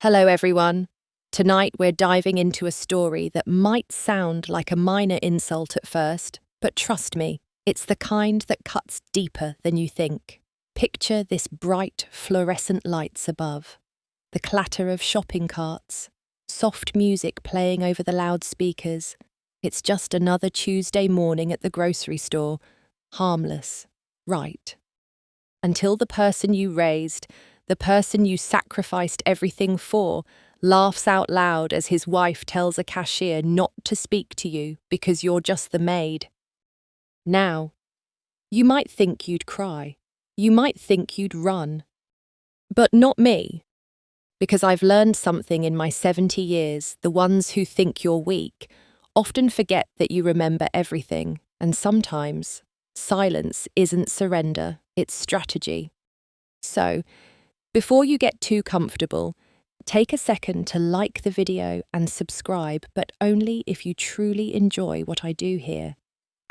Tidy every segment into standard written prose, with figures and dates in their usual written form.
Hello, everyone. Tonight we're diving into a story that might sound like a minor insult at first, but trust me, it's the kind that cuts deeper than you think. Picture this bright, fluorescent lights above, the clatter of shopping carts, soft music playing over the loudspeakers. It's just another Tuesday morning at the grocery store, harmless, right? Until the person you raised, the person you sacrificed everything for, laughs out loud as his wife tells a cashier not to speak to you because you're just the maid. Now, you might think you'd cry. You might think you'd run. But not me. Because I've learned something in my 70 years, the ones who think you're weak often forget that you remember everything, and sometimes silence isn't surrender, it's strategy. So, before you get too comfortable, take a second to like the video and subscribe, but only if you truly enjoy what I do here.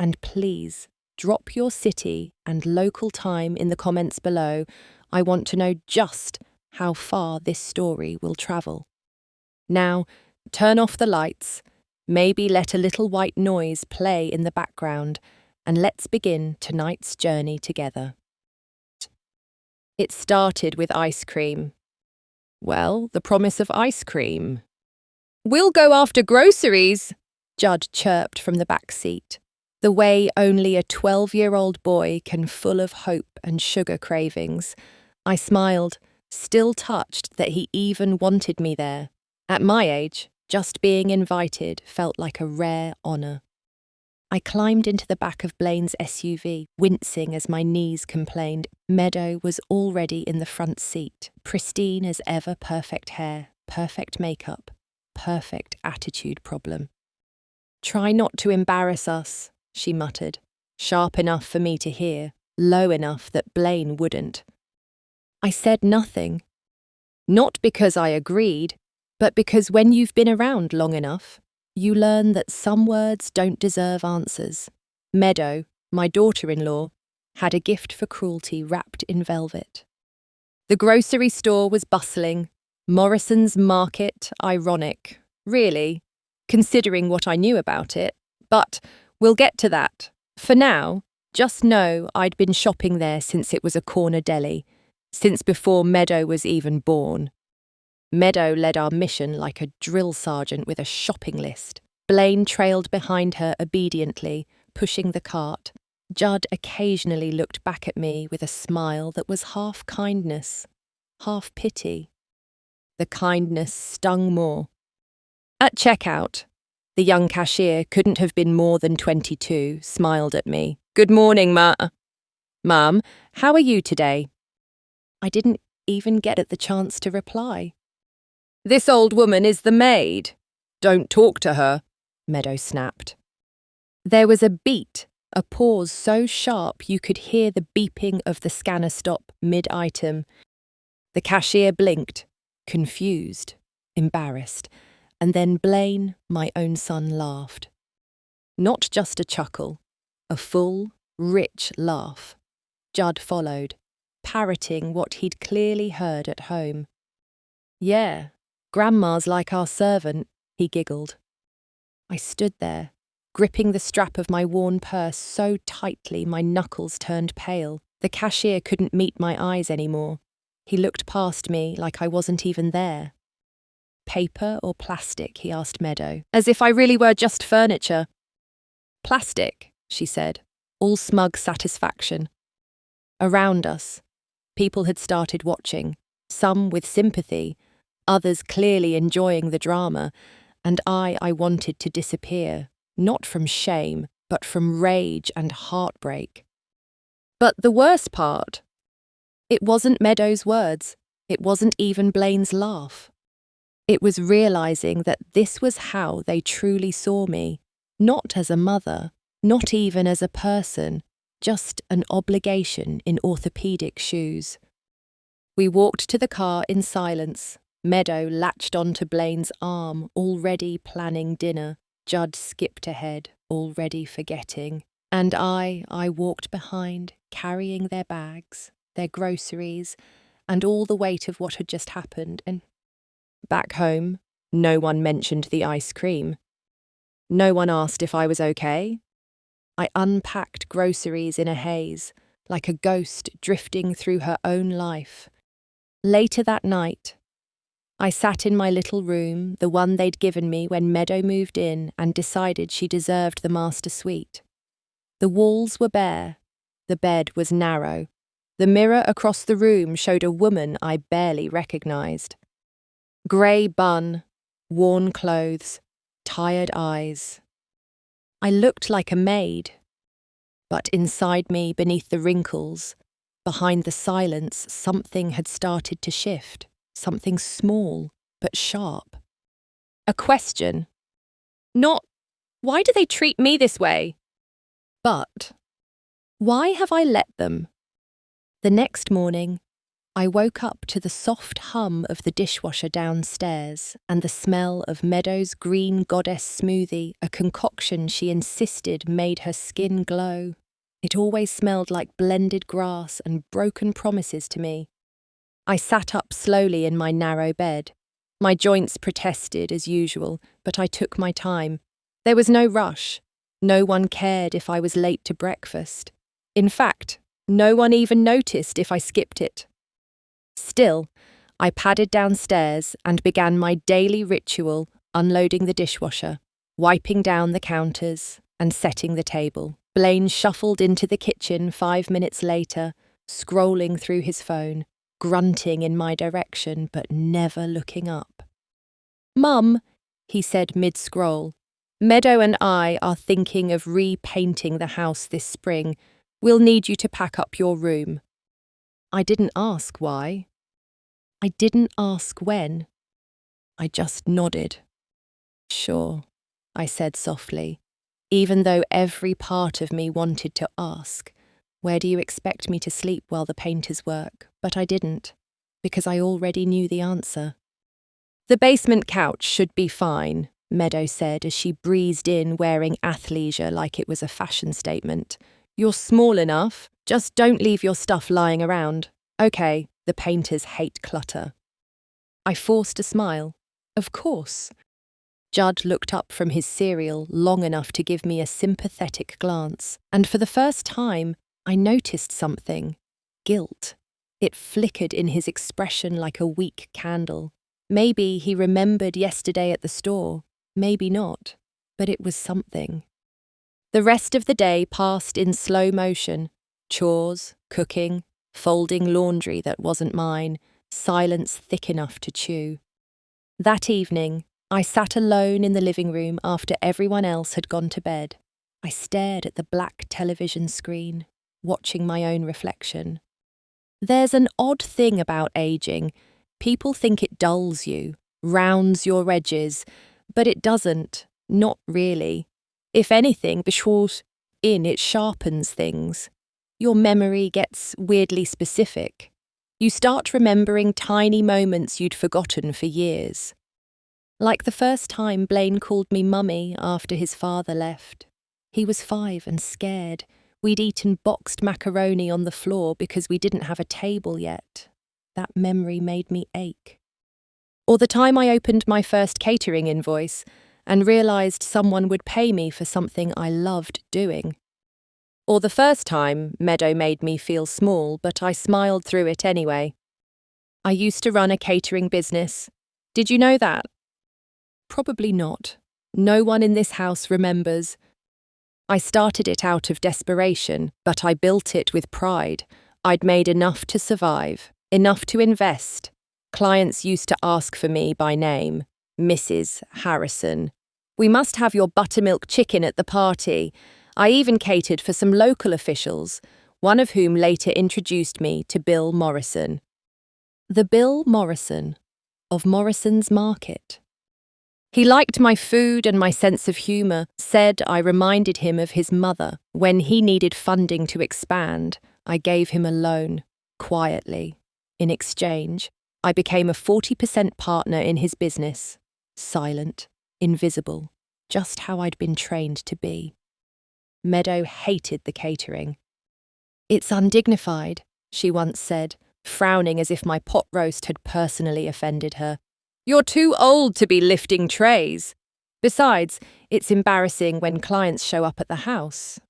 And please, drop your city and local time in the comments below. I want to know just how far this story will travel. Now, turn off the lights, maybe let a little white noise play in the background, and let's begin tonight's journey together. It started with ice cream. Well, the promise of ice cream. "We'll go after groceries," Judd chirped from the back seat, the way only a 12-year-old boy can, full of hope and sugar cravings. I smiled, still touched that he even wanted me there. At my age, just being invited felt like a rare honour. I climbed into the back of Blaine's SUV, wincing as my knees complained. Meadow was already in the front seat, pristine as ever, perfect hair, perfect makeup, perfect attitude problem. "Try not to embarrass us," she muttered, sharp enough for me to hear, low enough that Blaine wouldn't. I said nothing. Not because I agreed, but because when you've been around long enough, you learn that some words don't deserve answers. Meadow, my daughter-in-law, had a gift for cruelty wrapped in velvet. The grocery store was bustling, Morrison's market ironic, really, considering what I knew about it, but we'll get to that. For now, just know I'd been shopping there since it was a corner deli, since before Meadow was even born. Meadow led our mission like a drill sergeant with a shopping list. Blaine trailed behind her obediently, pushing the cart. Judd occasionally looked back at me with a smile that was half kindness, half pity. The kindness stung more. At checkout, the young cashier couldn't have been more than 22, smiled at me. "Good morning, Mum, how are you today?" I didn't even get at the chance to reply. "This old woman is the maid. Don't talk to her," Meadow snapped. There was a beat, a pause so sharp you could hear the beeping of the scanner stop mid-item. The cashier blinked, confused, embarrassed, and then Blaine, my own son, laughed. Not just a chuckle, a full, rich laugh. Judd followed, parroting what he'd clearly heard at home. "Yeah, Grandma's like our servant," he giggled. I stood there, gripping the strap of my worn purse so tightly my knuckles turned pale. The cashier couldn't meet my eyes anymore. He looked past me like I wasn't even there. "Paper or plastic?" he asked Meadow, as if I really were just furniture. "Plastic," she said, all smug satisfaction. Around us, people had started watching, some with sympathy, others clearly enjoying the drama, and I wanted to disappear, not from shame, but from rage and heartbreak. But the worst part, it wasn't Meadow's words, it wasn't even Blaine's laugh. It was realizing that this was how they truly saw me, not as a mother, not even as a person, just an obligation in orthopedic shoes. We walked to the car in silence. Meadow latched onto Blaine's arm, already planning dinner. Judd skipped ahead, already forgetting. And I walked behind, carrying their bags, their groceries, and all the weight of what had just happened. back home, no one mentioned the ice cream. No one asked if I was okay. I unpacked groceries in a haze, like a ghost drifting through her own life. Later that night, I sat in my little room, the one they'd given me when Meadow moved in, and decided she deserved the master suite. The walls were bare. The bed was narrow. The mirror across the room showed a woman I barely recognised. Grey bun, worn clothes, tired eyes. I looked like a maid. But inside me, beneath the wrinkles, behind the silence, something had started to shift. Something small, but sharp. A question. Not, why do they treat me this way? But, why have I let them? The next morning, I woke up to the soft hum of the dishwasher downstairs and the smell of Meadow's green goddess smoothie, a concoction she insisted made her skin glow. It always smelled like blended grass and broken promises to me. I sat up slowly in my narrow bed. My joints protested as usual, but I took my time. There was no rush. No one cared if I was late to breakfast. In fact, no one even noticed if I skipped it. Still, I padded downstairs and began my daily ritual, unloading the dishwasher, wiping down the counters, and setting the table. Blaine shuffled into the kitchen 5 minutes later, scrolling through his phone, grunting in my direction but never looking up. "Mum," he said mid-scroll, "Meadow and I are thinking of repainting the house this spring. We'll need you to pack up your room." I didn't ask why. I didn't ask when. I just nodded. "Sure," I said softly, even though every part of me wanted to ask, "Where do you expect me to sleep while the painters work?" But I didn't, because I already knew the answer. "The basement couch should be fine," Meadow said as she breezed in wearing athleisure like it was a fashion statement. "You're small enough, just don't leave your stuff lying around." "Okay, the painters hate clutter." I forced a smile. "Of course." Judd looked up from his cereal long enough to give me a sympathetic glance, and for the first time, I noticed something. Guilt. It flickered in his expression like a weak candle. Maybe he remembered yesterday at the store, maybe not, but it was something. The rest of the day passed in slow motion. Chores, cooking, folding laundry that wasn't mine, silence thick enough to chew. That evening, I sat alone in the living room after everyone else had gone to bed. I stared at the black television screen, watching my own reflection. There's an odd thing about aging. People think it dulls you, rounds your edges, but it doesn't, not really. If anything, it sharpens things. Your memory gets weirdly specific. You start remembering tiny moments you'd forgotten for years. Like the first time Blaine called me Mummy after his father left. He was 5 and scared. We'd eaten boxed macaroni on the floor because we didn't have a table yet. That memory made me ache. Or the time I opened my first catering invoice and realised someone would pay me for something I loved doing. Or the first time Meadow made me feel small, but I smiled through it anyway. I used to run a catering business. Did you know that? Probably not. No one in this house remembers. I started it out of desperation, but I built it with pride. I'd made enough to survive, enough to invest. Clients used to ask for me by name, Mrs. Harrison. "We must have your buttermilk chicken at the party." I even catered for some local officials, one of whom later introduced me to Bill Morrison. The Bill Morrison of Morrison's Market. He liked my food and my sense of humour, said I reminded him of his mother. When he needed funding to expand, I gave him a loan, quietly. In exchange, I became a 40% partner in his business, silent, invisible, just how I'd been trained to be. Meadow hated the catering. "It's undignified," she once said, frowning as if my pot roast had personally offended her. You're too old to be lifting trays. Besides, it's embarrassing when clients show up at the house.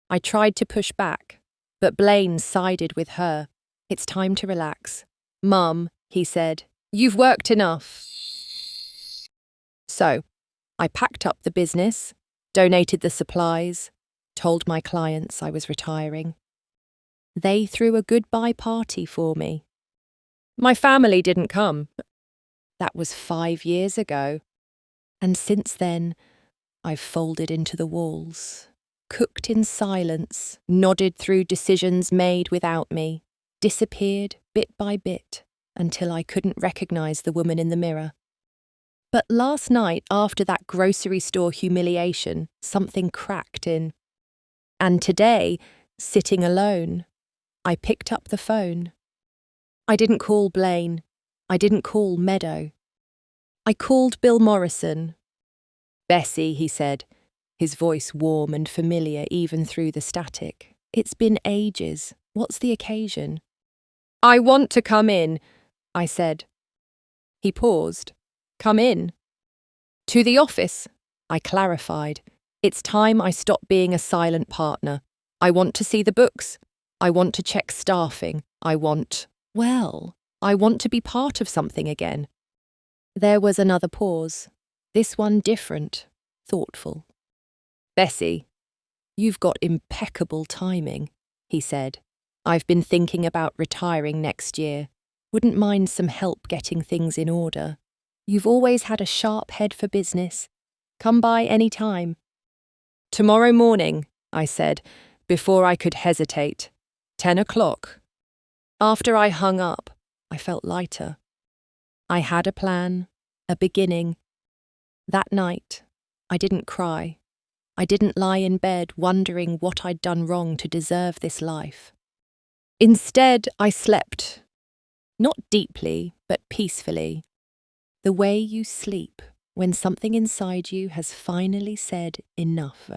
I tried to push back, but Blaine sided with her. It's time to relax. Mum, he said, you've worked enough. So, I packed up the business, donated the supplies, told my clients I was retiring. They threw a goodbye party for me. My family didn't come. That was 5 years ago. And since then, I've folded into the walls, cooked in silence, nodded through decisions made without me, disappeared bit by bit until I couldn't recognize the woman in the mirror. But last night, after that grocery store humiliation, something cracked in. And today, sitting alone, I picked up the phone. I didn't call Blaine. I didn't call Meadow. I called Bill Morrison. Bessie, he said, his voice warm and familiar even through the static. It's been ages. What's the occasion? I want to come in, I said. He paused. Come in. To the office, I clarified. It's time I stop being a silent partner. I want to see the books. I want to check staffing. I want to be part of something again. There was another pause, this one different, thoughtful. Bessie, you've got impeccable timing, he said. I've been thinking about retiring next year. Wouldn't mind some help getting things in order. You've always had a sharp head for business. Come by any time. Tomorrow morning, I said, before I could hesitate. 10 o'clock. After I hung up, I felt lighter. I had a plan, a beginning. That night, I didn't cry. I didn't lie in bed wondering what I'd done wrong to deserve this life. Instead, I slept. Not deeply, but peacefully. The way you sleep when something inside you has finally said enough.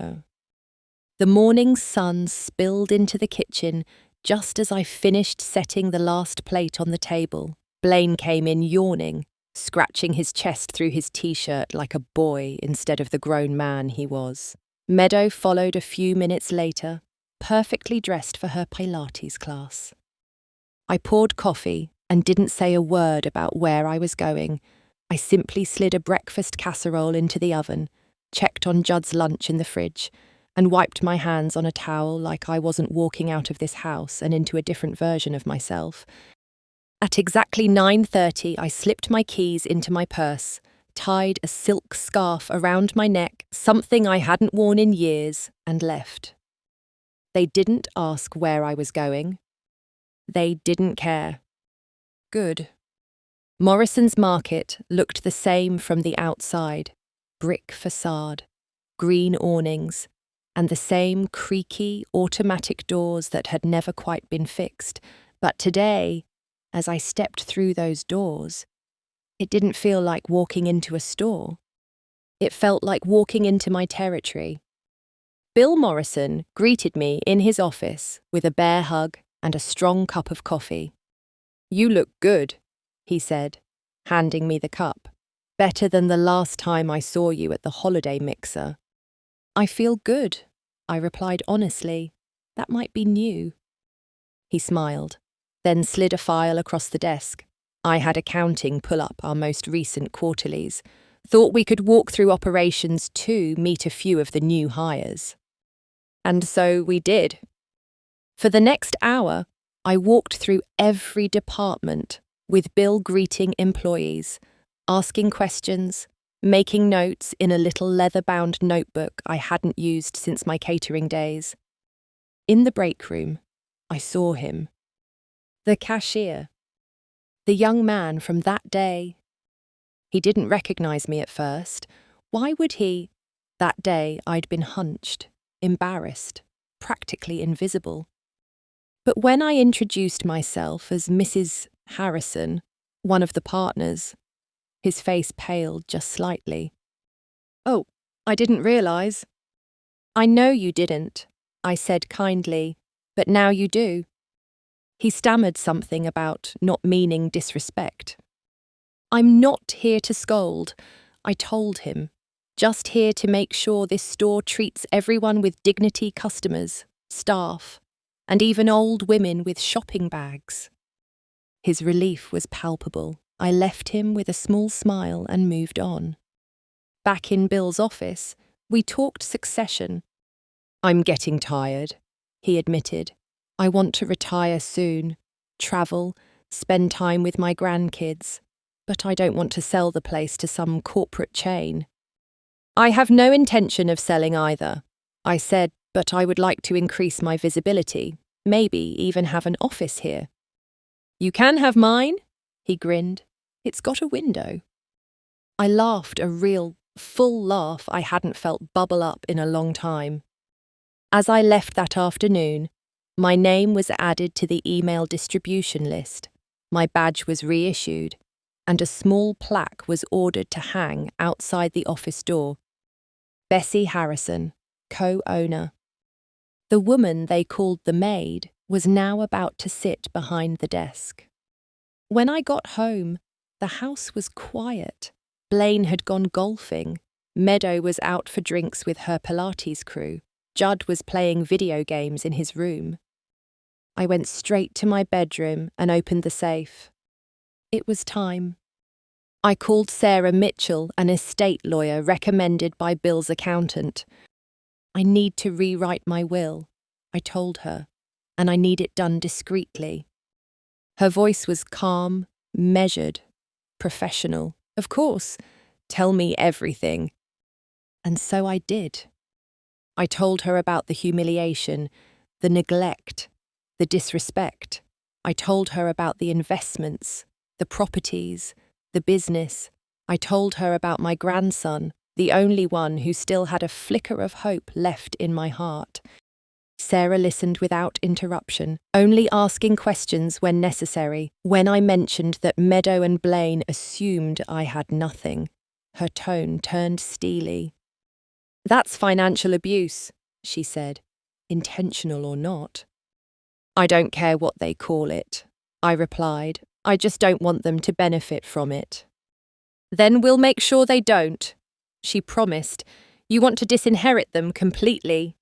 The morning sun spilled into the kitchen just as I finished setting the last plate on the table. Blaine came in yawning, scratching his chest through his t-shirt like a boy instead of the grown man he was. Meadow followed a few minutes later, perfectly dressed for her Pilates class. I poured coffee and didn't say a word about where I was going. I simply slid a breakfast casserole into the oven, checked on Judd's lunch in the fridge, and wiped my hands on a towel like I wasn't walking out of this house and into a different version of myself. At exactly 9:30, I slipped my keys into my purse, tied a silk scarf around my neck, something I hadn't worn in years, and left. They didn't ask where I was going. They didn't care. Good. Morrison's Market looked the same from the outside. Brick facade, green awnings, and the same creaky, automatic doors that had never quite been fixed. But today, as I stepped through those doors, it didn't feel like walking into a store. It felt like walking into my territory. Bill Morrison greeted me in his office with a bear hug and a strong cup of coffee. You look good, he said, handing me the cup. Better than the last time I saw you at the holiday mixer. I feel good, I replied honestly. That might be new. He smiled, then slid a file across the desk. I had accounting pull up our most recent quarterlies. Thought we could walk through operations too, meet a few of the new hires. And so we did. For the next hour, I walked through every department with Bill greeting employees, asking questions, making notes in a little leather-bound notebook I hadn't used since my catering days. In the break room, I saw him. The cashier. The young man from that day. He didn't recognize me at first. Why would he? That day I'd been hunched, embarrassed, practically invisible. But when I introduced myself as Mrs. Harrison, one of the partners, his face paled just slightly. Oh, I didn't realize. I know you didn't, I said kindly, but now you do. He stammered something about not meaning disrespect. I'm not here to scold, I told him. Just here to make sure this store treats everyone with dignity, customers, staff, and even old women with shopping bags. His relief was palpable. I left him with a small smile and moved on. Back in Bill's office, we talked succession. I'm getting tired, he admitted. I want to retire soon, travel, spend time with my grandkids, but I don't want to sell the place to some corporate chain. I have no intention of selling either, I said, but I would like to increase my visibility, maybe even have an office here. You can have mine, he grinned. It's got a window. I laughed, a real, full laugh I hadn't felt bubble up in a long time. As I left that afternoon, my name was added to the email distribution list, my badge was reissued, and a small plaque was ordered to hang outside the office door. Bessie Harrison, co-owner. The woman they called the Maid was now about to sit behind the desk. When I got home, the house was quiet. Blaine had gone golfing. Meadow was out for drinks with her Pilates crew. Judd was playing video games in his room. I went straight to my bedroom and opened the safe. It was time. I called Sarah Mitchell, an estate lawyer recommended by Bill's accountant. I need to rewrite my will, I told her, and I need it done discreetly. Her voice was calm, measured, professional. Of course, tell me everything. And so I did. I told her about the humiliation, the neglect, the disrespect. I told her about the investments, the properties, the business. I told her about my grandson, the only one who still had a flicker of hope left in my heart. Sarah listened without interruption, only asking questions when necessary. When I mentioned that Meadow and Blaine assumed I had nothing, her tone turned steely. That's financial abuse, she said, intentional or not. I don't care what they call it, I replied. I just don't want them to benefit from it. Then we'll make sure they don't, she promised. You want to disinherit them completely.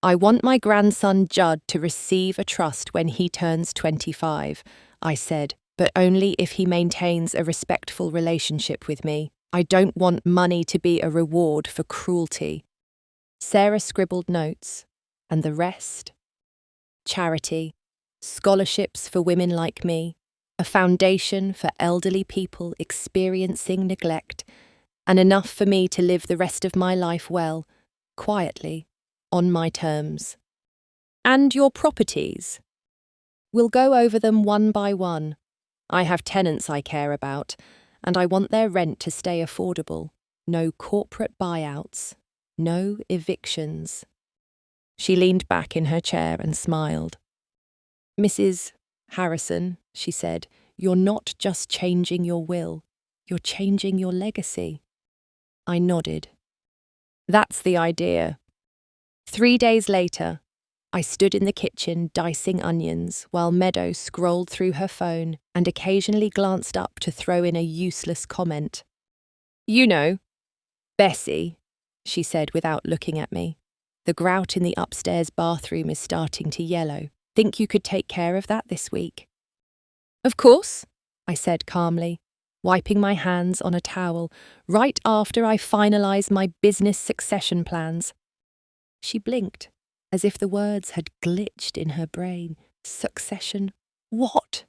I want my grandson Judd to receive a trust when he turns 25, I said, but only if he maintains a respectful relationship with me. I don't want money to be a reward for cruelty. Sarah scribbled notes, and the rest? Charity, scholarships for women like me, a foundation for elderly people experiencing neglect, and enough for me to live the rest of my life well, quietly, on my terms. And your properties? We'll go over them one by one. I have tenants I care about, and I want their rent to stay affordable. No corporate buyouts, no evictions. She leaned back in her chair and smiled. Mrs. Harrison, she said, you're not just changing your will, you're changing your legacy. I nodded. That's the idea. 3 days later, I stood in the kitchen dicing onions while Meadow scrolled through her phone and occasionally glanced up to throw in a useless comment. You know, Bessie, she said without looking at me. The grout in the upstairs bathroom is starting to yellow. Think you could take care of that this week? Of course, I said calmly, wiping my hands on a towel right after I finalised my business succession plans. She blinked, as if the words had glitched in her brain. Succession? What?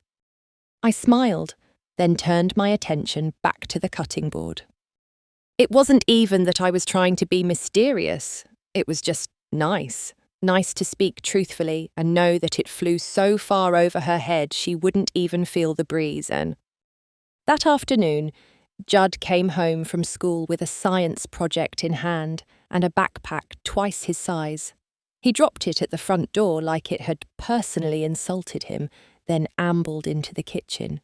I smiled, then turned my attention back to the cutting board. It wasn't even that I was trying to be mysterious. It was just nice. Nice to speak truthfully and know that it flew so far over her head she wouldn't even feel the breeze. And that afternoon, Judd came home from school with a science project in hand and a backpack twice his size. He dropped it at the front door like it had personally insulted him, then ambled into the kitchen.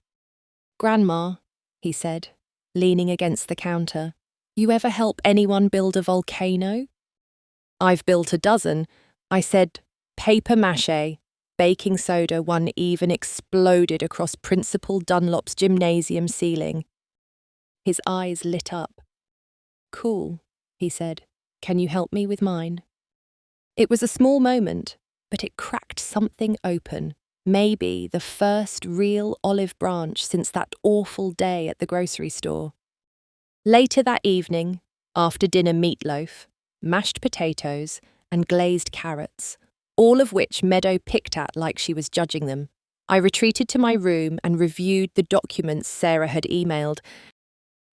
Grandma, he said, leaning against the counter, you ever help anyone build a volcano? I've built a dozen. I said, paper mache. Baking soda one even exploded across Principal Dunlop's gymnasium ceiling. His eyes lit up. "Cool," he said. "Can you help me with mine?" It was a small moment, but it cracked something open. Maybe the first real olive branch since that awful day at the grocery store. Later that evening, after dinner meatloaf, mashed potatoes, and glazed carrots, all of which Meadow picked at like she was judging them, I retreated to my room and reviewed the documents Sarah had emailed.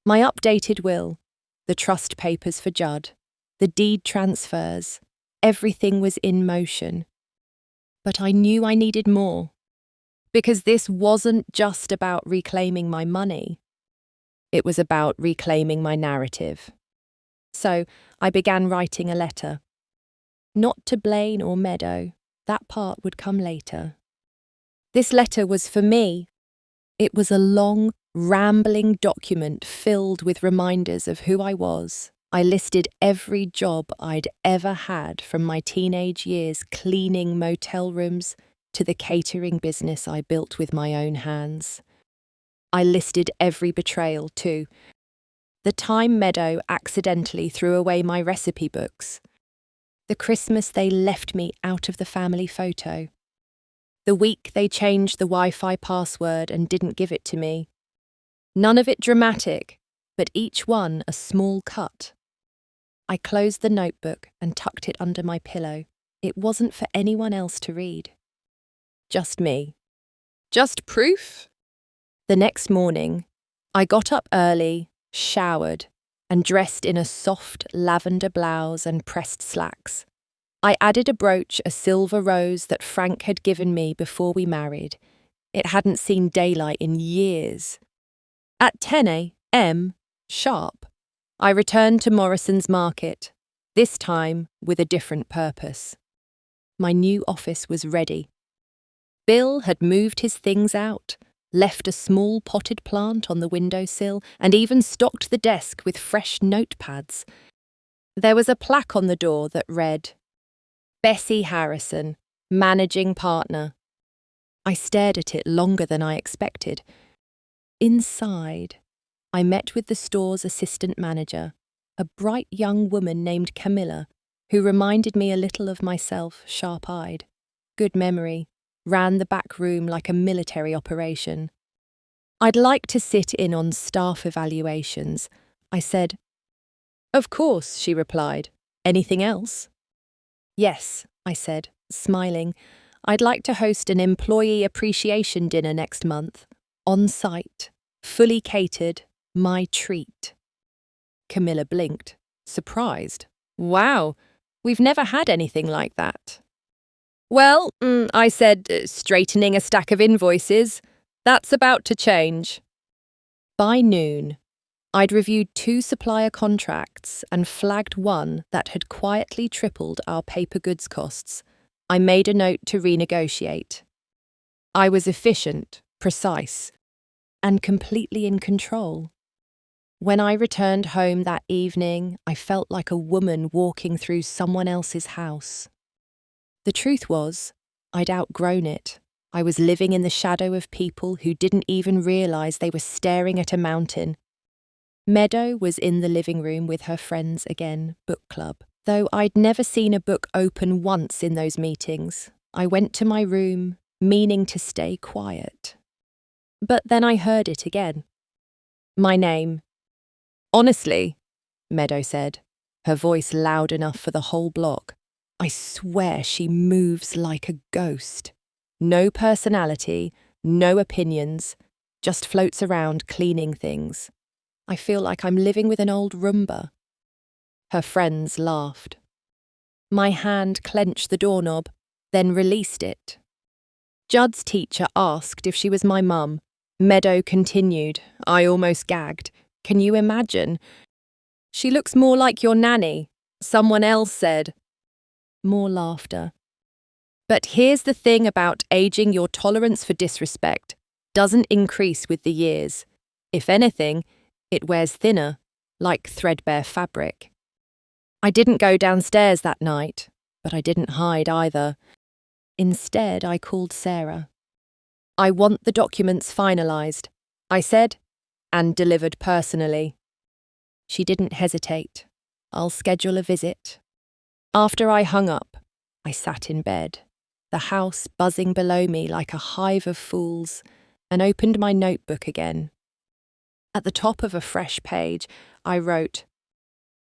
My updated will, the trust papers for Judd, the deed transfers, everything was in motion. But I knew I needed more. Because this wasn't just about reclaiming my money. It was about reclaiming my narrative. So I began writing a letter. Not to Blaine or Meadow, that part would come later. This letter was for me. It was a long, rambling document filled with reminders of who I was. I listed every job I'd ever had from my teenage years cleaning motel rooms to the catering business I built with my own hands. I listed every betrayal too. The time Meadow accidentally threw away my recipe books. The Christmas they left me out of the family photo. The week they changed the Wi-Fi password and didn't give it to me. None of it dramatic, but each one a small cut. I closed the notebook and tucked it under my pillow. It wasn't for anyone else to read. Just me. Just proof? The next morning, I got up early, showered, and dressed in a soft lavender blouse and pressed slacks. I added a brooch, a silver rose that Frank had given me before we married. It hadn't seen daylight in years. At 10 a.m. sharp, I returned to Morrison's Market, this time with a different purpose. My new office was ready. Bill had moved his things out, left a small potted plant on the windowsill, and even stocked the desk with fresh notepads. There was a plaque on the door that read, "Bessie Harrison, Managing Partner." I stared at it longer than I expected. Inside, I met with the store's assistant manager, a bright young woman named Camilla, who reminded me a little of myself, sharp-eyed. Good memory, ran the back room like a military operation. "I'd like to sit in on staff evaluations," I said. "Of course," she replied. "Anything else?" "Yes," I said, smiling. "I'd like to host an employee appreciation dinner next month, on site, fully catered, my treat." Camilla blinked, surprised. "Wow, we've never had anything like that." "Well," I said, straightening a stack of invoices, "that's about to change." By noon, I'd reviewed 2 supplier contracts and flagged one that had quietly tripled our paper goods costs. I made a note to renegotiate. I was efficient, precise, and completely in control. When I returned home that evening, I felt like a woman walking through someone else's house. The truth was, I'd outgrown it. I was living in the shadow of people who didn't even realise they were staring at a mountain. Meadow was in the living room with her friends again, book club. Though I'd never seen a book open once in those meetings, I went to my room, meaning to stay quiet. But then I heard it again. My name. "Honestly," Meadow said, her voice loud enough for the whole block, "I swear she moves like a ghost. No personality, no opinions, just floats around cleaning things. I feel like I'm living with an old Roomba." Her friends laughed. My hand clenched the doorknob, then released it. Judd's teacher asked if she was my mum. Meadow continued. I almost gagged. "Can you imagine? She looks more like your nanny," someone else said. More laughter. "But here's the thing about aging, your tolerance for disrespect doesn't increase with the years. If anything, it wears thinner, like threadbare fabric." I didn't go downstairs that night, but I didn't hide either. Instead, I called Sarah. "I want the documents finalised," I said, and delivered personally. She didn't hesitate. I'll schedule a visit. After I hung up, I sat in bed, the house buzzing below me like a hive of fools, and opened my notebook again. At the top of a fresh page, I wrote,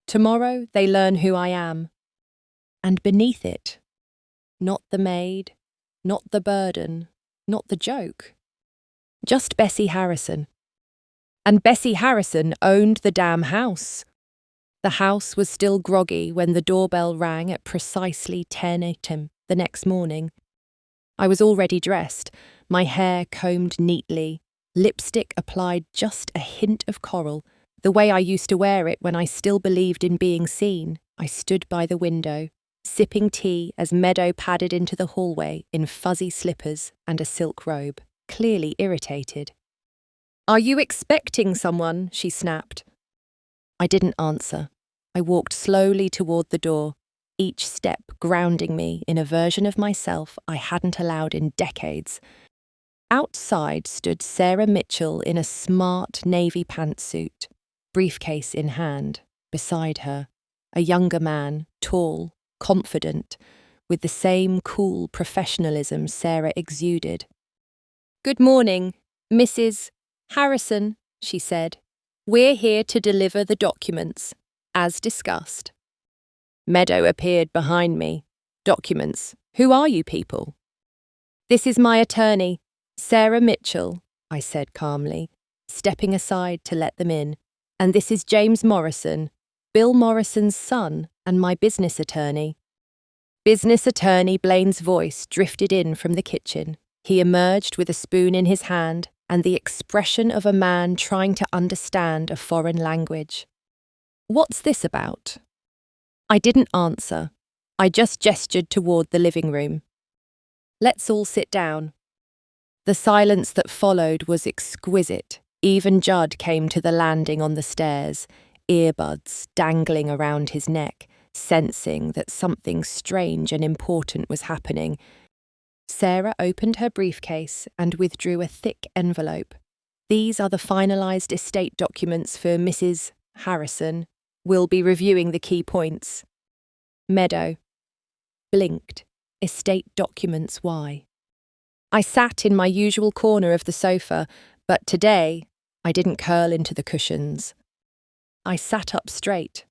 "Tomorrow they learn who I am." And beneath it, not the maid, not the burden, not the joke, just Bessie Harrison. And Bessie Harrison owned the damn house. The house was still groggy when the doorbell rang at precisely 10 a.m. the next morning. I was already dressed, my hair combed neatly, lipstick applied just a hint of coral, the way I used to wear it when I still believed in being seen. I stood by the window, sipping tea as Meadow padded into the hallway in fuzzy slippers and a silk robe, clearly irritated. "Are you expecting someone?" she snapped. I didn't answer. I walked slowly toward the door, each step grounding me in a version of myself I hadn't allowed in decades. Outside stood Sarah Mitchell in a smart navy pantsuit, briefcase in hand. Beside her, a younger man, tall, confident, with the same cool professionalism Sarah exuded. "Good morning, Mrs. Harrison," she said. "We're here to deliver the documents, as discussed." Meadow appeared behind me. "Documents? Who are you people?" "This is my attorney, Sarah Mitchell," I said calmly, stepping aside to let them in. "And this is James Morrison, Bill Morrison's son and my business attorney." Business attorney Blaine's voice drifted in from the kitchen. He emerged with a spoon in his hand and the expression of a man trying to understand a foreign language. "What's this about?" I didn't answer. I just gestured toward the living room. "Let's all sit down." The silence that followed was exquisite. Even Judd came to the landing on the stairs, earbuds dangling around his neck, sensing that something strange and important was happening. Sarah opened her briefcase and withdrew a thick envelope. "These are the finalised estate documents for Mrs. Harrison. We'll be reviewing the key points." Meadow blinked. "Estate documents, why?" I sat in my usual corner of the sofa, but today I didn't curl into the cushions. I sat up straight.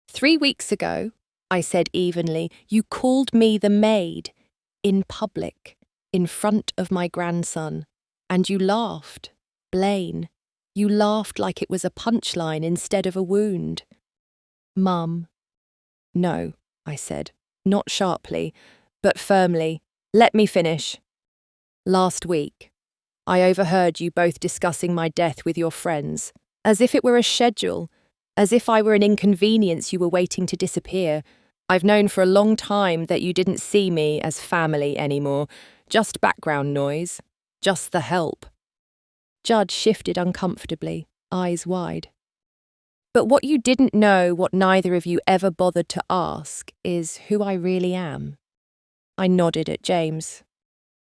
"3 weeks ago," I said evenly, "you called me the maid, in public, in front of my grandson, and you laughed, Blaine. You laughed like it was a punchline instead of a wound." "Mum." "No," I said, not sharply, but firmly. "Let me finish. Last week, I overheard you both discussing my death with your friends, as if it were a schedule, as if I were an inconvenience you were waiting to disappear. I've known for a long time that you didn't see me as family anymore, just background noise, just the help." Judd shifted uncomfortably, eyes wide. "But what you didn't know, what neither of you ever bothered to ask, is who I really am." I nodded at James.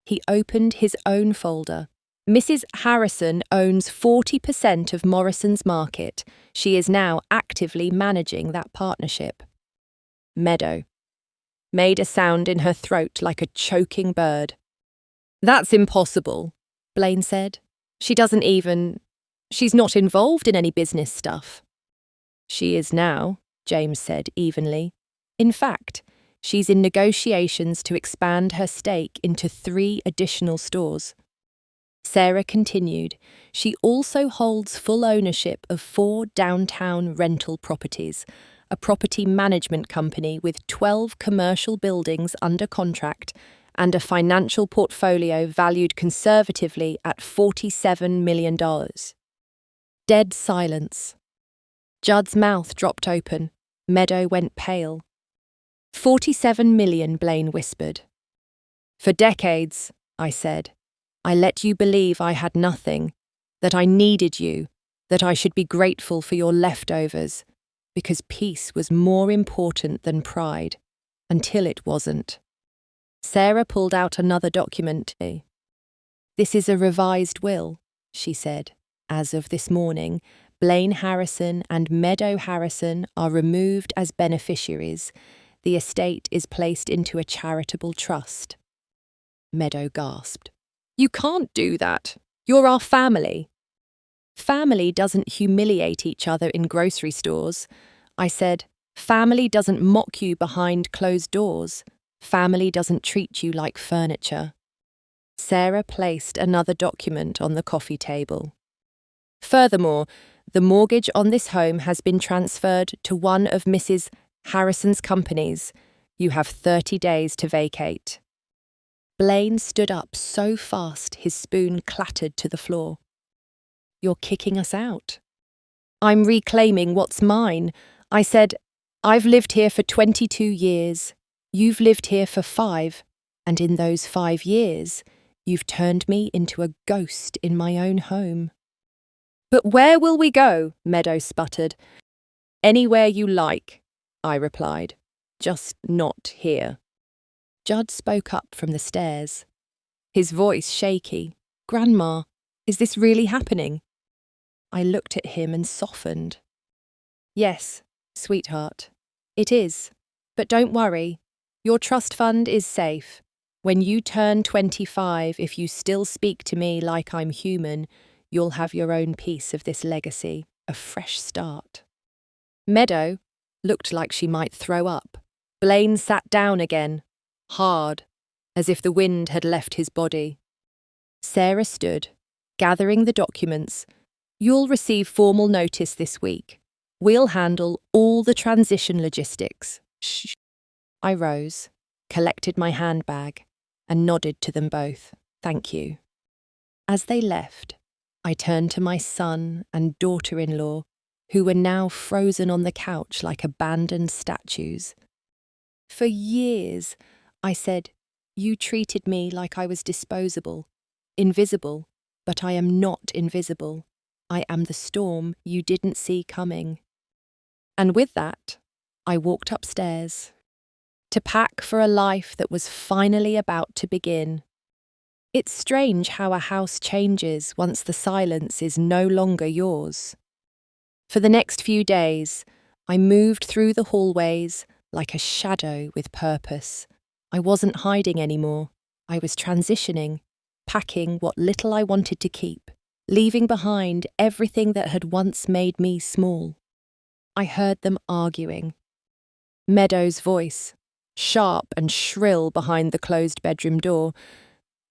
He opened his own folder. "Mrs. Harrison owns 40% of Morrison's Market. She is now actively managing that partnership." Meadow made a sound in her throat like a choking bird. "That's impossible," Blaine said. She's not involved in any business stuff." "She is now," James said evenly. "In fact, she's in negotiations to expand her stake into 3 additional stores." Sarah continued. "She also holds full ownership of 4 downtown rental properties, a property management company with 12 commercial buildings under contract, and a financial portfolio valued conservatively at $47 million. Dead silence. Judd's mouth dropped open. Meadow went pale. "47 million, Blaine whispered. "For decades," I said, "I let you believe I had nothing, that I needed you, that I should be grateful for your leftovers, because peace was more important than pride, until it wasn't." Sarah pulled out another document. "This is a revised will," she said. As of this morning, Blaine Harrison and Meadow Harrison are removed as beneficiaries. The estate is placed into a charitable trust. Meadow gasped. You can't do that. You're our family. Family doesn't humiliate each other in grocery stores. I said, family doesn't mock you behind closed doors. Family doesn't treat you like furniture. Sarah placed another document on the coffee table. Furthermore, the mortgage on this home has been transferred to one of Mrs. Harrison's companies. You have 30 days to vacate. Blaine stood up so fast his spoon clattered to the floor. You're kicking us out. I'm reclaiming what's mine. I said, I've lived here for 22 years. You've lived here for 5. And in those 5 years, you've turned me into a ghost in my own home. But where will we go? Meadow sputtered. Anywhere you like, I replied. Just not here. Judd spoke up from the stairs, his voice shaky. Grandma, is this really happening? I looked at him and softened. Yes, sweetheart, it is. But don't worry, your trust fund is safe. When you turn 25, if you still speak to me like I'm human, you'll have your own piece of this legacy, a fresh start. Meadow looked like she might throw up. Blaine sat down again, hard, as if the wind had left his body. Sarah stood, gathering the documents. You'll receive formal notice this week. We'll handle all the transition logistics. Shh. I rose, collected my handbag, and nodded to them both. Thank you. As they left, I turned to my son and daughter-in-law, who were now frozen on the couch like abandoned statues. For years, I said, you treated me like I was disposable, invisible, but I am not invisible. I am the storm you didn't see coming. And with that, I walked upstairs to pack for a life that was finally about to begin. It's strange how a house changes once the silence is no longer yours. For the next few days, I moved through the hallways like a shadow with purpose. I wasn't hiding anymore. I was transitioning, packing what little I wanted to keep, leaving behind everything that had once made me small. I heard them arguing. Meadow's voice, sharp and shrill behind the closed bedroom door.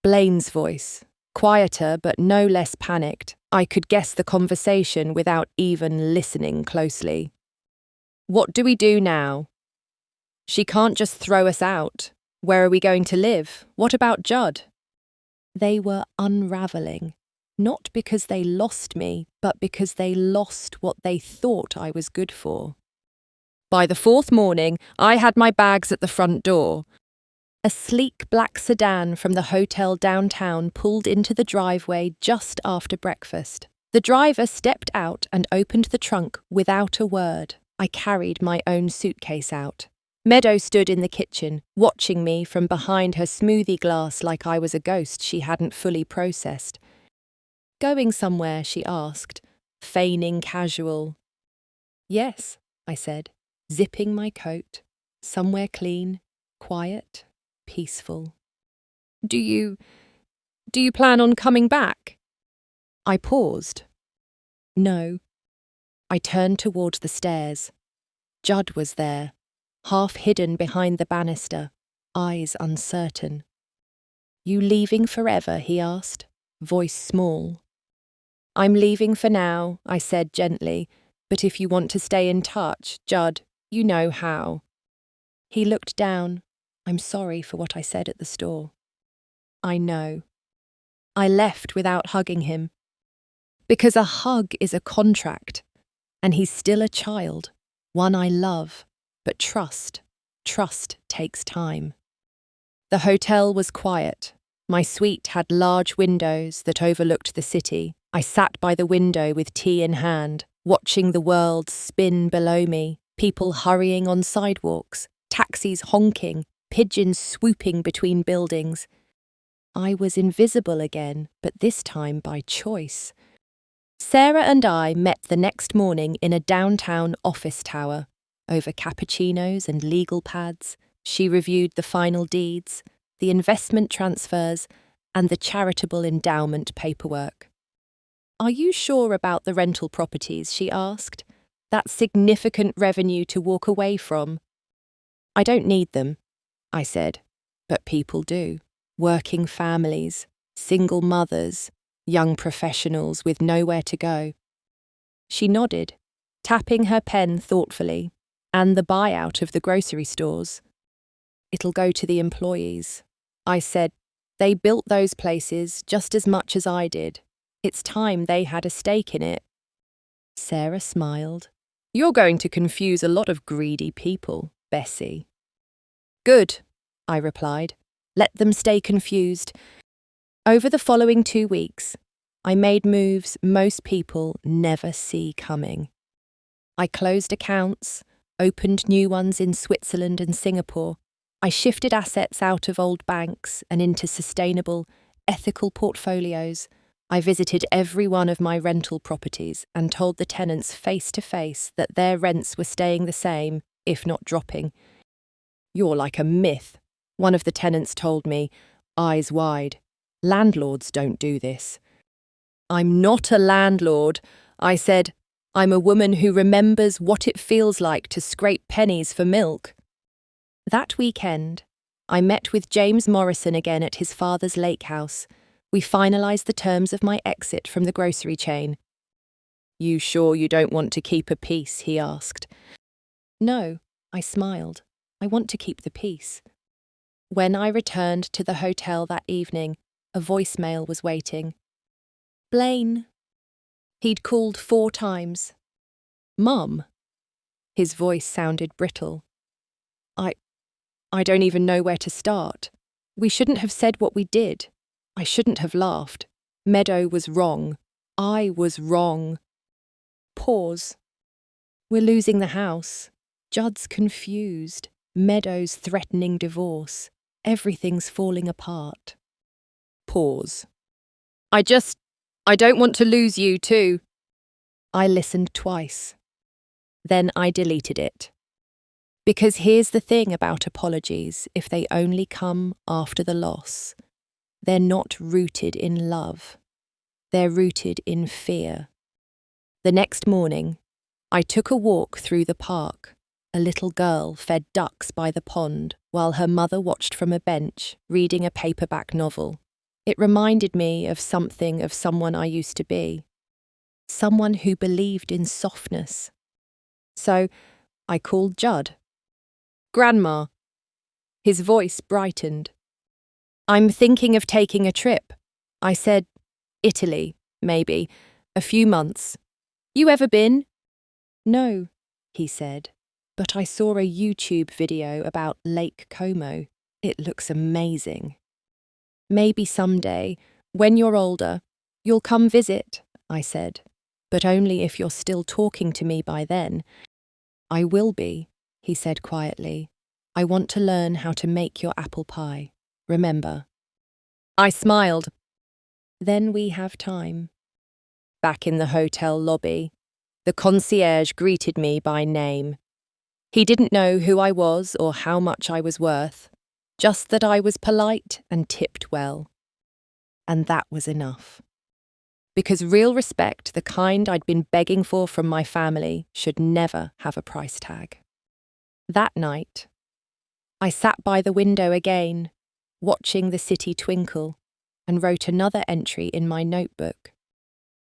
Blaine's voice, quieter but no less panicked. I could guess the conversation without even listening closely. What do we do now? She can't just throw us out. Where are we going to live? What about Judd? They were unravelling, not because they lost me, but because they lost what they thought I was good for. By the 4th morning, I had my bags at the front door. A sleek black sedan from the hotel downtown pulled into the driveway just after breakfast. The driver stepped out and opened the trunk without a word. I carried my own suitcase out. Meadow stood in the kitchen, watching me from behind her smoothie glass like I was a ghost she hadn't fully processed. Going somewhere, she asked, feigning casual. Yes, I said, zipping my coat. Somewhere clean, quiet, peaceful. Do you plan on coming back? I paused. No. I turned towards the stairs. Judd was there, half hidden behind the banister, eyes uncertain. You leaving forever? He asked, voice small. I'm leaving for now, I said gently, but if you want to stay in touch, Judd, you know how. He looked down. I'm sorry for what I said at the store. I know. I left without hugging him. Because a hug is a contract, and he's still a child, one I love, but trust takes time. The hotel was quiet. My suite had large windows that overlooked the city. I sat by the window with tea in hand, watching the world spin below me, people hurrying on sidewalks, taxis honking, pigeons swooping between buildings. I was invisible again, but this time by choice. Sarah and I met the next morning in a downtown office tower. Over cappuccinos and legal pads, she reviewed the final deeds, the investment transfers, and the charitable endowment paperwork. "Are you sure about the rental properties?" she asked. "That's significant revenue to walk away from." "I don't need them," I said. "But people do. Working families, single mothers, young professionals with nowhere to go." She nodded, tapping her pen thoughtfully. "And the buyout of the grocery stores." "It'll go to the employees," I said. "They built those places just as much as I did. It's time they had a stake in it." Sarah smiled. "You're going to confuse a lot of greedy people, Bessie." "Good," I replied. "Let them stay confused." Over the following 2 weeks, I made moves most people never see coming. I closed accounts, opened new ones in Switzerland and Singapore. I shifted assets out of old banks and into sustainable, ethical portfolios. I visited every one of my rental properties and told the tenants face to face that their rents were staying the same, if not dropping. "You're like a myth," one of the tenants told me, eyes wide. "Landlords don't do this." "I'm not a landlord," I said. "I'm a woman who remembers what it feels like to scrape pennies for milk." That weekend, I met with James Morrison again at his father's lake house. We finalised the terms of my exit from the grocery chain. "You sure you don't want to keep a peace?" he asked. "No," I smiled. "I want to keep the peace." When I returned to the hotel that evening, a voicemail was waiting. "Blaine." He'd called 4 times. "Mum?" His voice sounded brittle. I don't even know where to start. We shouldn't have said what we did. I shouldn't have laughed. Meadow was wrong. I was wrong." Pause. "We're losing the house. Judd's confused. Meadow's threatening divorce. Everything's falling apart." Pause. I don't want to lose you too." I listened twice. Then I deleted it. Because here's the thing about apologies, if they only come after the loss. They're not rooted in love. They're rooted in fear. The next morning, I took a walk through the park. A little girl fed ducks by the pond while her mother watched from a bench, reading a paperback novel. It reminded me of someone I used to be. Someone who believed in softness. So I called Judd. "Grandma." His voice brightened. "I'm thinking of taking a trip." I said, "Italy, maybe. A few months. You ever been?" "No," he said, "but I saw a YouTube video about Lake Como. It looks amazing." "Maybe someday, when you're older, you'll come visit," I said, "but only if you're still talking to me by then." "I will be," he said quietly. "I want to learn how to make your apple pie. Remember." I smiled. "Then we have time." Back in the hotel lobby, the concierge greeted me by name. He didn't know who I was or how much I was worth, just that I was polite and tipped well. And that was enough. Because real respect, the kind I'd been begging for from my family, should never have a price tag. That night, I sat by the window again, watching the city twinkle, and wrote another entry in my notebook.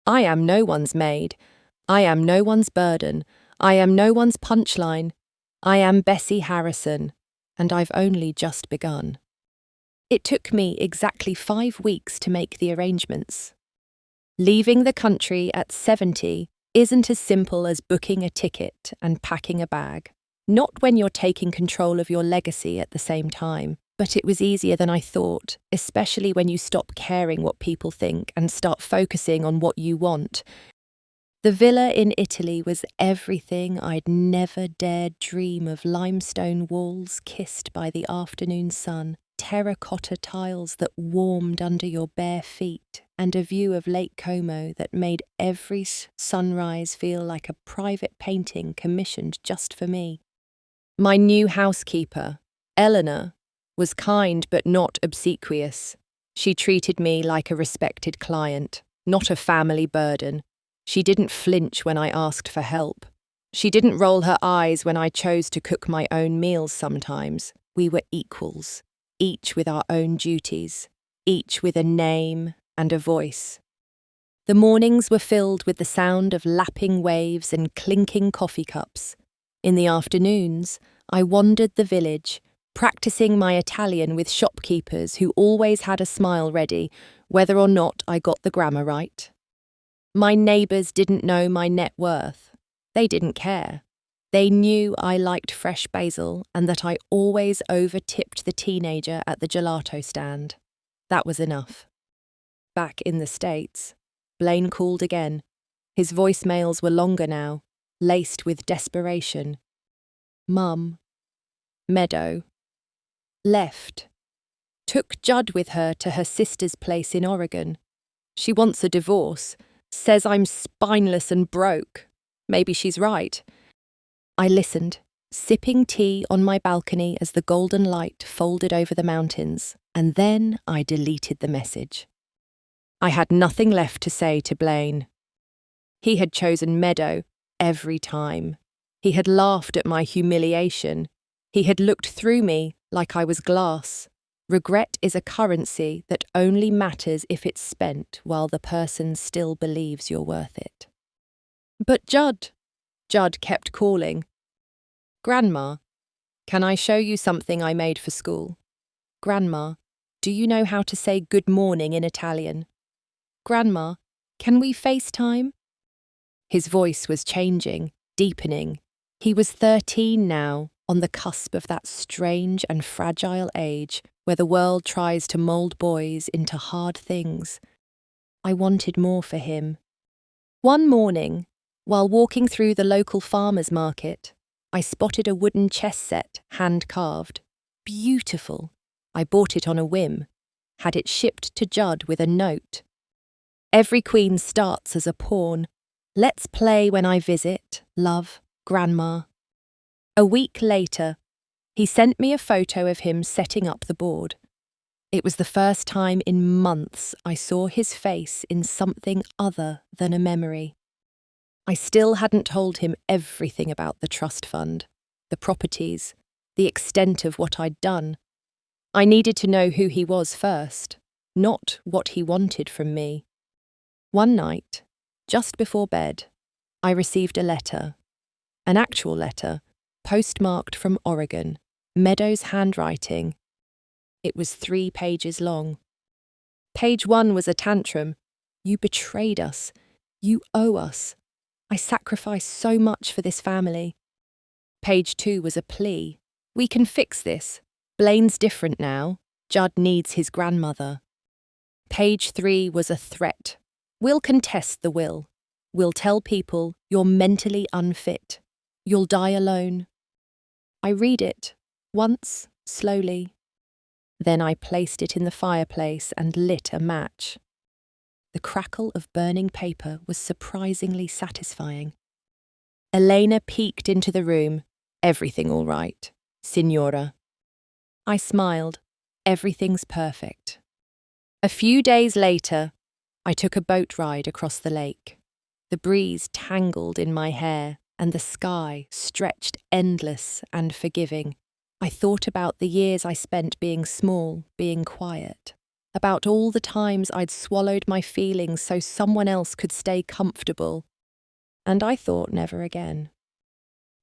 I am no one's maid. I am no one's burden. I am no one's punchline. I am Bessie Harrison, and I've only just begun. It took me exactly 5 weeks to make the arrangements. Leaving the country at 70 isn't as simple as booking a ticket and packing a bag. Not when you're taking control of your legacy at the same time. But it was easier than I thought, especially when you stop caring what people think and start focusing on what you want. The villa in Italy was everything I'd never dared dream of: limestone walls kissed by the afternoon sun, terracotta tiles that warmed under your bare feet, and a view of Lake Como that made every sunrise feel like a private painting commissioned just for me. My new housekeeper, Eleanor, was kind but not obsequious. She treated me like a respected client, not a family burden. She didn't flinch when I asked for help. She didn't roll her eyes when I chose to cook my own meals sometimes. We were equals, each with our own duties, each with a name and a voice. The mornings were filled with the sound of lapping waves and clinking coffee cups. In the afternoons, I wandered the village, practicing my Italian with shopkeepers who always had a smile ready, whether or not I got the grammar right. My neighbours didn't know my net worth. They didn't care. They knew I liked fresh basil and that I always over-tipped the teenager at the gelato stand. That was enough. Back in the States, Blaine called again. His voicemails were longer now, laced with desperation. Mum. Meadow. Left. Took Judd with her to her sister's place in Oregon. She wants a divorce, says I'm spineless and broke. Maybe she's right. I listened, sipping tea on my balcony as the golden light folded over the mountains, and then I deleted the message. I had nothing left to say to Blaine. He had chosen Meadow every time. He had laughed at my humiliation. He had looked through me like I was glass. Regret is a currency that only matters if it's spent while the person still believes you're worth it. But Judd kept calling. Grandma, can I show you something I made for school? Grandma, do you know how to say good morning in Italian? Grandma, can we FaceTime? His voice was changing, deepening. He was 13 now, on the cusp of that strange and fragile age where the world tries to mould boys into hard things. I wanted more for him. One morning, while walking through the local farmer's market, I spotted a wooden chess set, hand-carved. Beautiful. I bought it on a whim, had it shipped to Judd with a note. Every queen starts as a pawn. Let's play when I visit, love, Grandma. A week later, he sent me a photo of him setting up the board. It was the first time in months I saw his face in something other than a memory. I still hadn't told him everything about the trust fund, the properties, the extent of what I'd done. I needed to know who he was first, not what he wanted from me. One night, just before bed, I received a letter, an actual letter, postmarked from Oregon, Meadow's handwriting. It was 3 pages long. Page 1 was a tantrum. You betrayed us. You owe us. I sacrificed so much for this family. Page 2 was a plea. We can fix this. Blaine's different now. Judd needs his grandmother. Page 3 was a threat. We'll contest the will. We'll tell people you're mentally unfit. You'll die alone. I read it, once, slowly. Then I placed it in the fireplace and lit a match. The crackle of burning paper was surprisingly satisfying. Elena peeked into the room. Everything all right, Signora. I smiled. Everything's perfect. A few days later, I took a boat ride across the lake. The breeze tangled in my hair, and the sky stretched endless and forgiving. I thought about the years I spent being small, being quiet, about all the times I'd swallowed my feelings so someone else could stay comfortable. And I thought never again.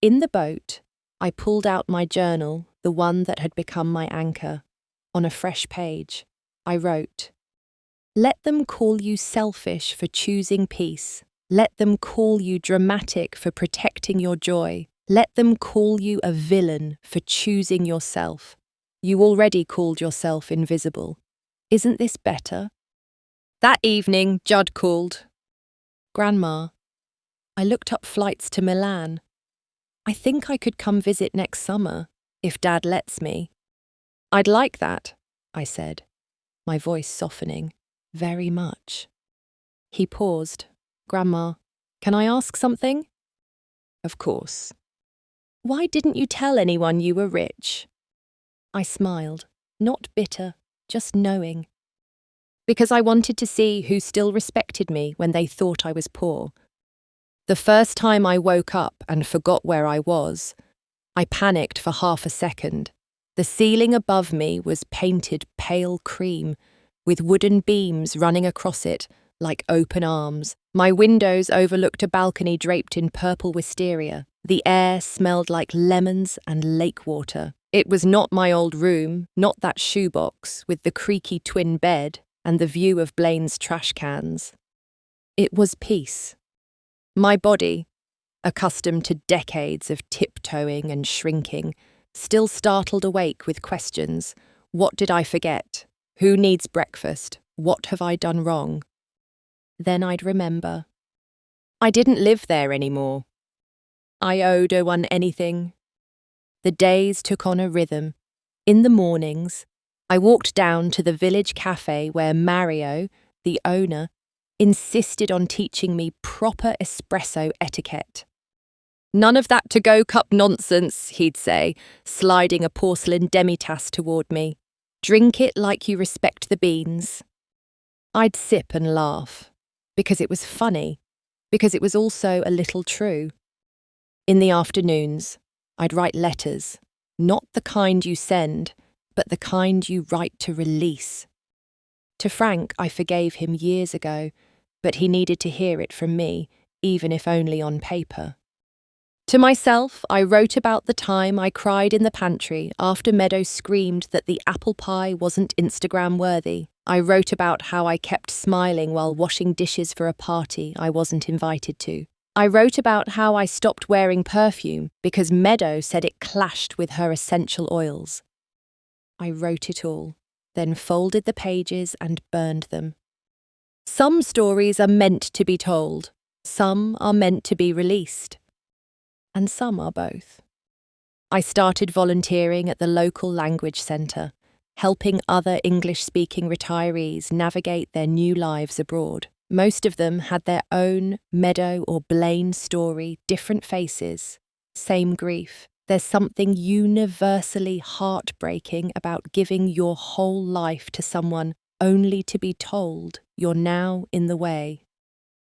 In the boat, I pulled out my journal, the one that had become my anchor. On a fresh page, I wrote, "Let them call you selfish for choosing peace. Let them call you dramatic for protecting your joy. Let them call you a villain for choosing yourself. You already called yourself invisible. Isn't this better?" That evening, Judd called. "Grandma, I looked up flights to Milan. I think I could come visit next summer, if Dad lets me." "I'd like that. I said, my voice softening, very much. He paused. Grandma, can I ask something? Of course. Why didn't you tell anyone you were rich? I smiled, not bitter, just knowing. Because I wanted to see who still respected me when they thought I was poor. The first time I woke up and forgot where I was, I panicked for half a second. The ceiling above me was painted pale cream, with wooden beams running across it like open arms. My windows overlooked a balcony draped in purple wisteria. The air smelled like lemons and lake water. It was not my old room, not that shoebox with the creaky twin bed and the view of Blaine's trash cans. It was peace. My body, accustomed to decades of tiptoeing and shrinking, still startled awake with questions. What did I forget? Who needs breakfast? What have I done wrong? Then I'd remember. I didn't live there anymore. I owed no one anything. The days took on a rhythm. In the mornings, I walked down to the village cafe where Mario, the owner, insisted on teaching me proper espresso etiquette. None of that to-go cup nonsense, he'd say, sliding a porcelain demitasse toward me. Drink it like you respect the beans. I'd sip and laugh, because it was funny, because it was also a little true. In the afternoons, I'd write letters, not the kind you send, but the kind you write to release. To Frank, I forgave him years ago, but he needed to hear it from me, even if only on paper. To myself, I wrote about the time I cried in the pantry after Meadow screamed that the apple pie wasn't Instagram-worthy. I wrote about how I kept smiling while washing dishes for a party I wasn't invited to. I wrote about how I stopped wearing perfume because Meadow said it clashed with her essential oils. I wrote it all, then folded the pages and burned them. Some stories are meant to be told, some are meant to be released. And some are both. I started volunteering at the local language centre, helping other English-speaking retirees navigate their new lives abroad. Most of them had their own Meadow or Blaine story, different faces, same grief. There's something universally heartbreaking about giving your whole life to someone only to be told you're now in the way.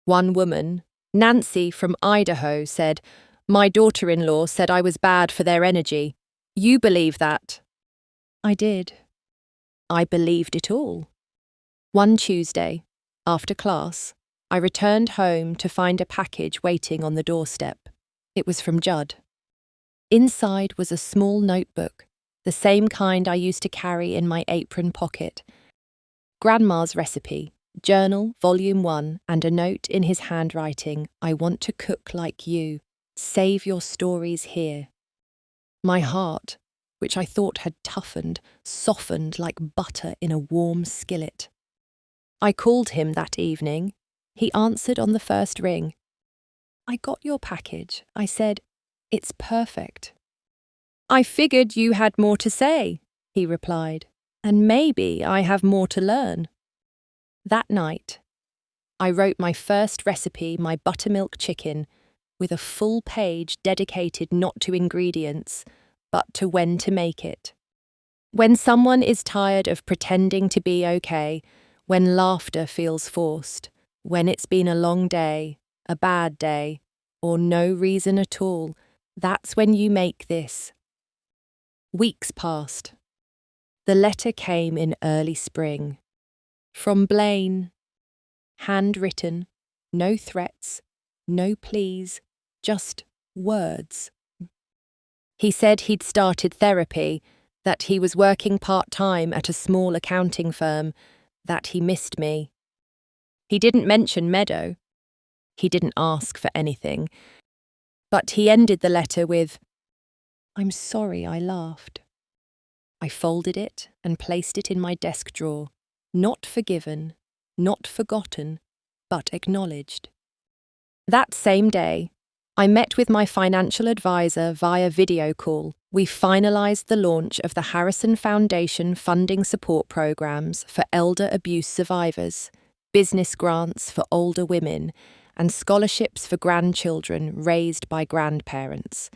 One woman, Nancy from Idaho, said, "My daughter-in-law said I was bad for their energy. You believe that?" I did. I believed it all. One Tuesday, after class, I returned home to find a package waiting on the doorstep. It was from Judd. Inside was a small notebook, the same kind I used to carry in my apron pocket. Grandma's recipe, journal, volume 1, and a note in his handwriting, "I want to cook like you. Save your stories here." My heart, which I thought had toughened, softened like butter in a warm skillet. I called him that evening. He answered on the first ring. "I got your package," I said. "It's perfect." "I figured you had more to say," he replied, "and maybe I have more to learn." That night, I wrote my first recipe, my buttermilk chicken, with a full page dedicated not to ingredients, but to when to make it. When someone is tired of pretending to be okay, when laughter feels forced, when it's been a long day, a bad day, or no reason at all, that's when you make this. Weeks passed. The letter came in early spring. From Blaine. Handwritten, no threats, no pleas, just words. He said he'd started therapy, that he was working part-time at a small accounting firm, that he missed me. He didn't mention Meadow. He didn't ask for anything. But he ended the letter with, "I'm sorry I laughed." I folded it and placed it in my desk drawer, not forgiven, not forgotten, but acknowledged. That same day, I met with my financial advisor via video call. we finalised the launch of the Harrison Foundation funding support programmes for elder abuse survivors, business grants for older women, and scholarships for grandchildren raised by grandparents.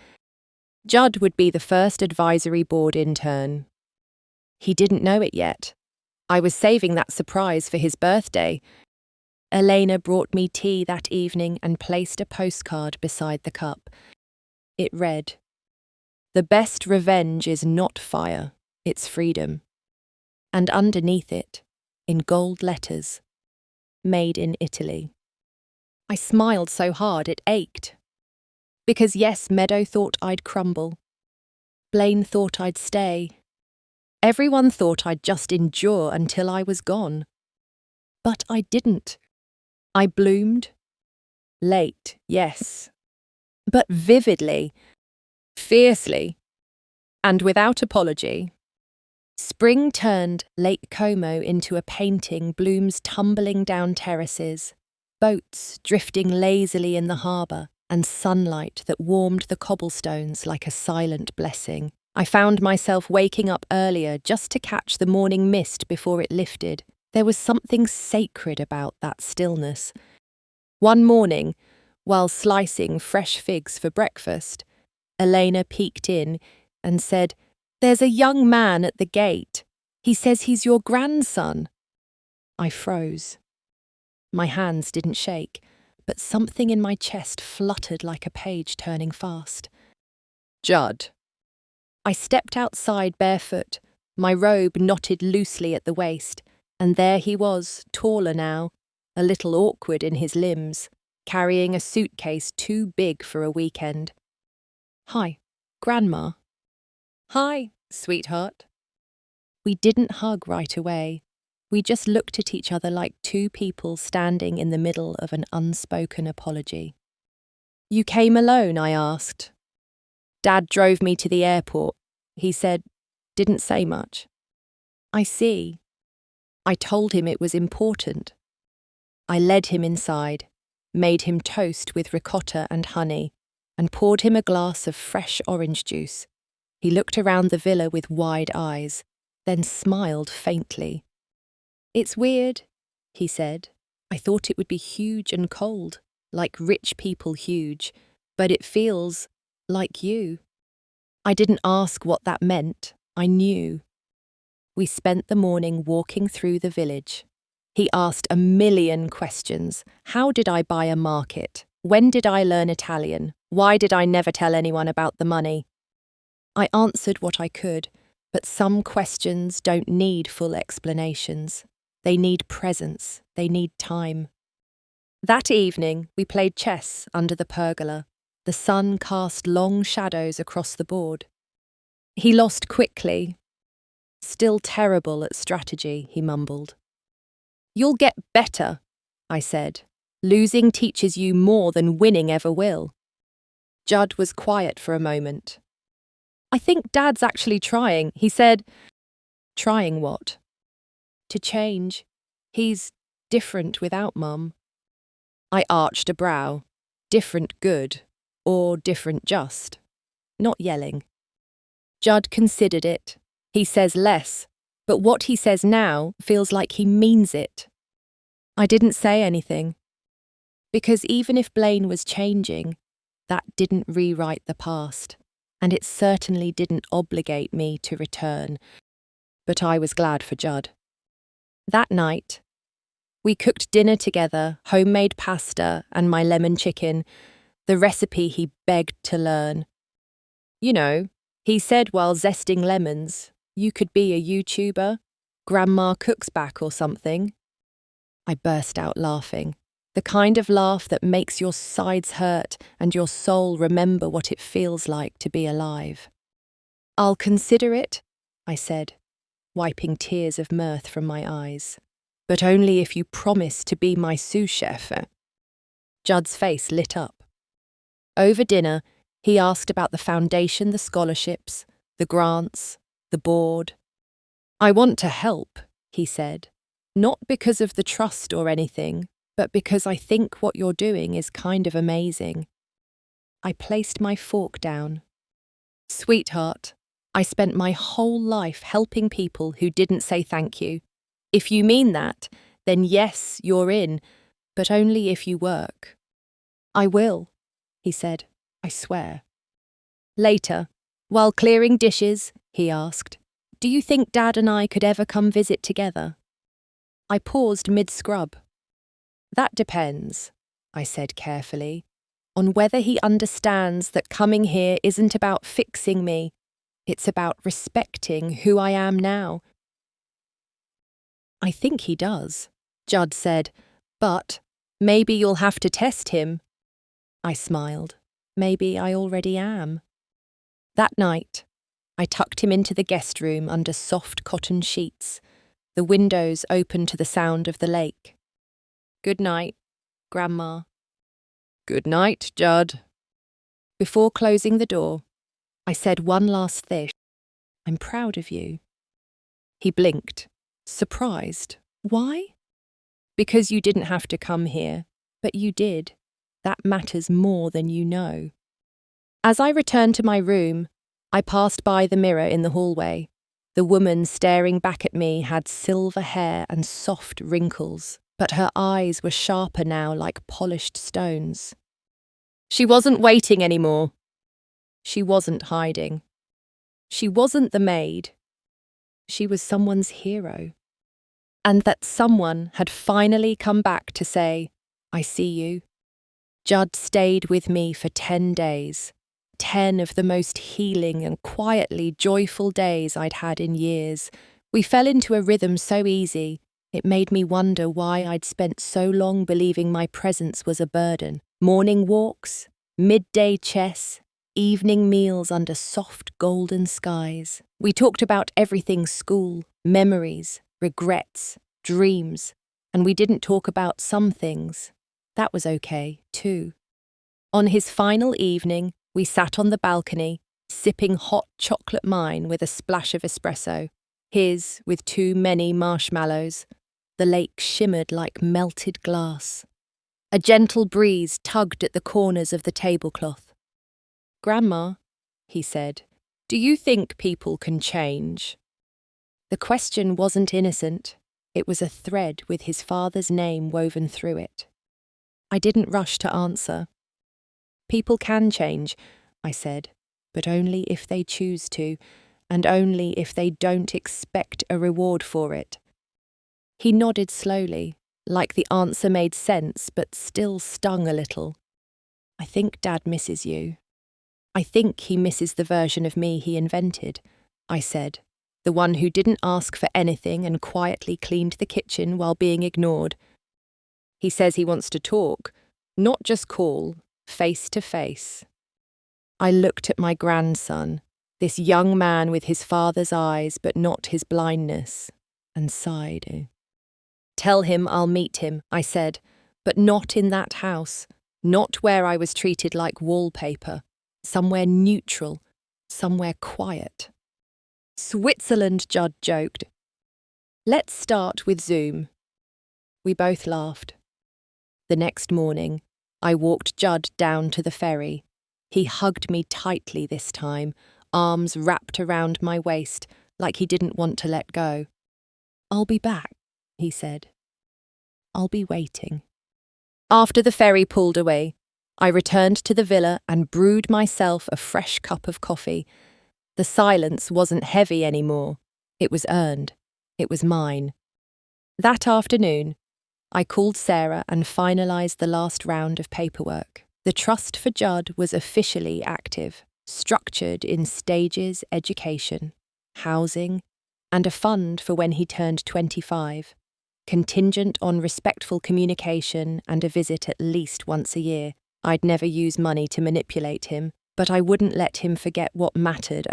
Judd would be the first advisory board intern. He didn't know it yet. I was saving that surprise for his birthday. Elena brought me tea that evening and placed a postcard beside the cup. It read, "The best revenge is not fire, it's freedom." And underneath it, in gold letters, "Made in Italy." I smiled so hard it ached. Because yes, Meadow thought I'd crumble. Blaine thought I'd stay. Everyone thought I'd just endure until I was gone. But I didn't. I bloomed. Late, yes. But vividly, fiercely, and without apology. Spring turned Lake Como into a painting, blooms tumbling down terraces, boats drifting lazily in the harbour, and sunlight that warmed the cobblestones like a silent blessing. I found myself waking up earlier just to catch the morning mist before it lifted. There was something sacred about that stillness. One morning, while slicing fresh figs for breakfast, Elena peeked in and said, "There's a young man at the gate. He says he's your grandson." I froze. My hands didn't shake, but something in my chest fluttered like a page turning fast. "Judd." I stepped outside barefoot, my robe knotted loosely at the waist, and there he was, taller now, a little awkward in his limbs, carrying a suitcase too big for a weekend. "Hi, Grandma." "Hi, sweetheart." We didn't hug right away. We just looked at each other like two people standing in the middle of an unspoken apology. "You came alone?" I asked. "Dad drove me to the airport," he said, didn't say much. "I see." I told him it was important. I led him inside, made him toast with ricotta and honey, and poured him a glass of fresh orange juice. He looked around the villa with wide eyes, then smiled faintly. "It's weird," he said. "I thought it would be huge and cold, like rich people huge, but it feels like you." I didn't ask what that meant. I knew. We spent the morning walking through the village. He asked a million questions. How did I buy a market? When did I learn Italian? Why did I never tell anyone about the money? I answered what I could, but some questions don't need full explanations. They need presence. They need time. That evening, we played chess under the pergola. The sun cast long shadows across the board. He lost quickly. "Still terrible at strategy," he mumbled. "You'll get better," I said. "Losing teaches you more than winning ever will." Judd was quiet for a moment. "I think Dad's actually trying," he said. "Trying what?" "To change. He's different without Mum." I arched a brow. Different good, or different just. Not yelling. Judd considered it. He says less, but what he says now feels like he means it. I didn't say anything. Because even if Blaine was changing, that didn't rewrite the past, and it certainly didn't obligate me to return. But I was glad for Judd. That night, we cooked dinner together, homemade pasta and my lemon chicken, the recipe he begged to learn. You know, he said while zesting lemons, "You could be a YouTuber, Grandma Cooks Back or something." I burst out laughing, the kind of laugh that makes your sides hurt and your soul remember what it feels like to be alive. "I'll consider it," I said, wiping tears of mirth from my eyes. "But only if you promise to be my sous chef." Judd's face lit up. Over dinner, he asked about the foundation, the scholarships, the grants, the board. "I want to help," he said, "not because of the trust or anything, but because I think what you're doing is kind of amazing." I placed my fork down. Sweetheart, I spent my whole life helping people who didn't say thank you. If you mean that, then yes, you're in, but only if you work. I will, he said, I swear. Later, while clearing dishes, he asked, do you think Dad and I could ever come visit together? I paused mid-scrub. That depends, I said carefully, on whether he understands that coming here isn't about fixing me, it's about respecting who I am now. I think he does, Judd said, but maybe you'll have to test him. I smiled. Maybe I already am. That night, I tucked him into the guest room under soft cotton sheets, the windows open to the sound of the lake. Good night, Grandma. Good night, Judd. Before closing the door, I said one last thing. I'm proud of you. He blinked, surprised. Why? Because you didn't have to come here, but you did. That matters more than you know. As I returned to my room, I passed by the mirror in the hallway. The woman staring back at me had silver hair and soft wrinkles, but her eyes were sharper now like polished stones. She wasn't waiting anymore. She wasn't hiding. She wasn't the maid. She was someone's hero. And that someone had finally come back to say, I see you. Judd stayed with me for 10 days. 10 of the most healing and quietly joyful days I'd had in years. We fell into a rhythm so easy, it made me wonder why I'd spent so long believing my presence was a burden. Morning walks, midday chess, evening meals under soft golden skies. We talked about everything school, memories, regrets, dreams, and we didn't talk about some things. That was okay, too. On his final evening, we sat on the balcony, sipping hot chocolate mine with a splash of espresso, his with too many marshmallows. The lake shimmered like melted glass. A gentle breeze tugged at the corners of the tablecloth. Grandma, he said, do you think people can change? The question wasn't innocent. It was a thread with his father's name woven through it. I didn't rush to answer. People can change, I said, but only if they choose to, and only if they don't expect a reward for it. He nodded slowly, like the answer made sense but still stung a little. I think Dad misses you. I think he misses the version of me he invented, I said, the one who didn't ask for anything and quietly cleaned the kitchen while being ignored. He says he wants to talk, not just call, face to face. I looked at my grandson, this young man with his father's eyes but not his blindness, and sighed. Tell him I'll meet him, I said, but not in that house, not where I was treated like wallpaper, somewhere neutral, somewhere quiet. Switzerland, Judd joked. Let's start with Zoom. We both laughed. The next morning, I walked Judd down to the ferry. He hugged me tightly this time, arms wrapped around my waist, like he didn't want to let go. I'll be back, he said. I'll be waiting. After the ferry pulled away, I returned to the villa and brewed myself a fresh cup of coffee. The silence wasn't heavy anymore. It was earned. It was mine. That afternoon, I called Sarah and finalised the last round of paperwork. The trust for Judd was officially active, structured in stages: education, housing, and a fund for when he turned 25, contingent on respectful communication and a visit at least once a year. I'd never use money to manipulate him, but I wouldn't let him forget what mattered,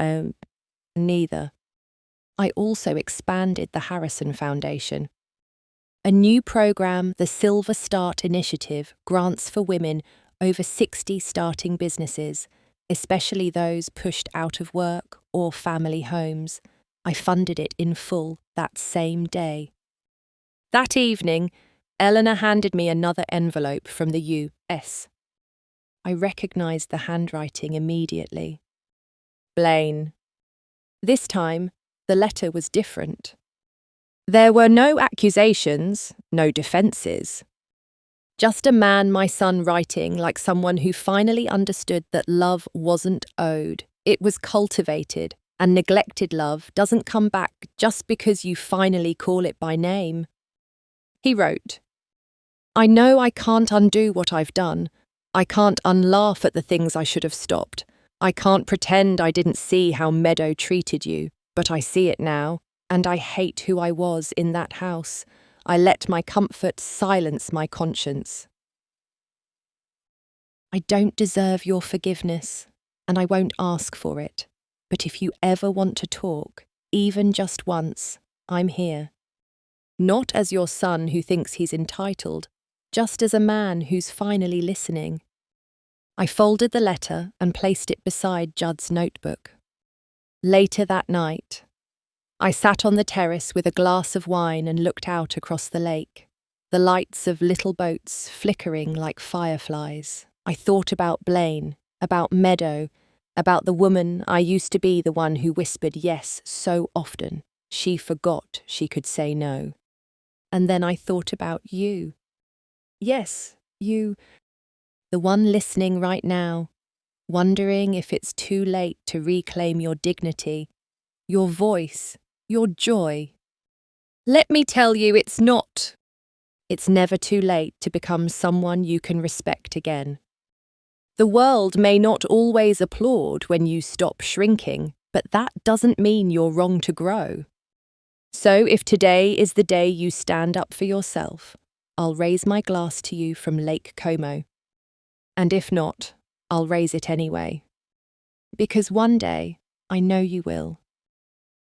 neither. I also expanded the Harrison Foundation. A new program, the Silver Start Initiative, grants for women over 60 starting businesses, especially those pushed out of work or family homes. I funded it in full that same day. That evening, Eleanor handed me another envelope from the U.S. I recognised the handwriting immediately. Blaine. This time, the letter was different. There were no accusations, no defences. Just a man, my son, writing like someone who finally understood that love wasn't owed. It was cultivated, and neglected love doesn't come back just because you finally call it by name. He wrote, I know I can't undo what I've done. I can't unlaugh at the things I should have stopped. I can't pretend I didn't see how Meadow treated you, but I see it now, and I hate who I was in that house. I let my comfort silence my conscience. I don't deserve your forgiveness, and I won't ask for it. But if you ever want to talk, even just once, I'm here. Not as your son who thinks he's entitled, just as a man who's finally listening. I folded the letter and placed it beside Judd's notebook. Later that night, I sat on the terrace with a glass of wine and looked out across the lake, the lights of little boats flickering like fireflies. I thought about Blaine, about Meadow, about the woman I used to be, the one who whispered yes so often she forgot she could say no. And then I thought about you. Yes, you, the one listening right now, wondering if it's too late to reclaim your dignity, your voice, your joy. Let me tell you, it's not. It's never too late to become someone you can respect again. The world may not always applaud when you stop shrinking, but that doesn't mean you're wrong to grow. So if today is the day you stand up for yourself, I'll raise my glass to you from Lake Como. And if not, I'll raise it anyway. Because one day, I know you will.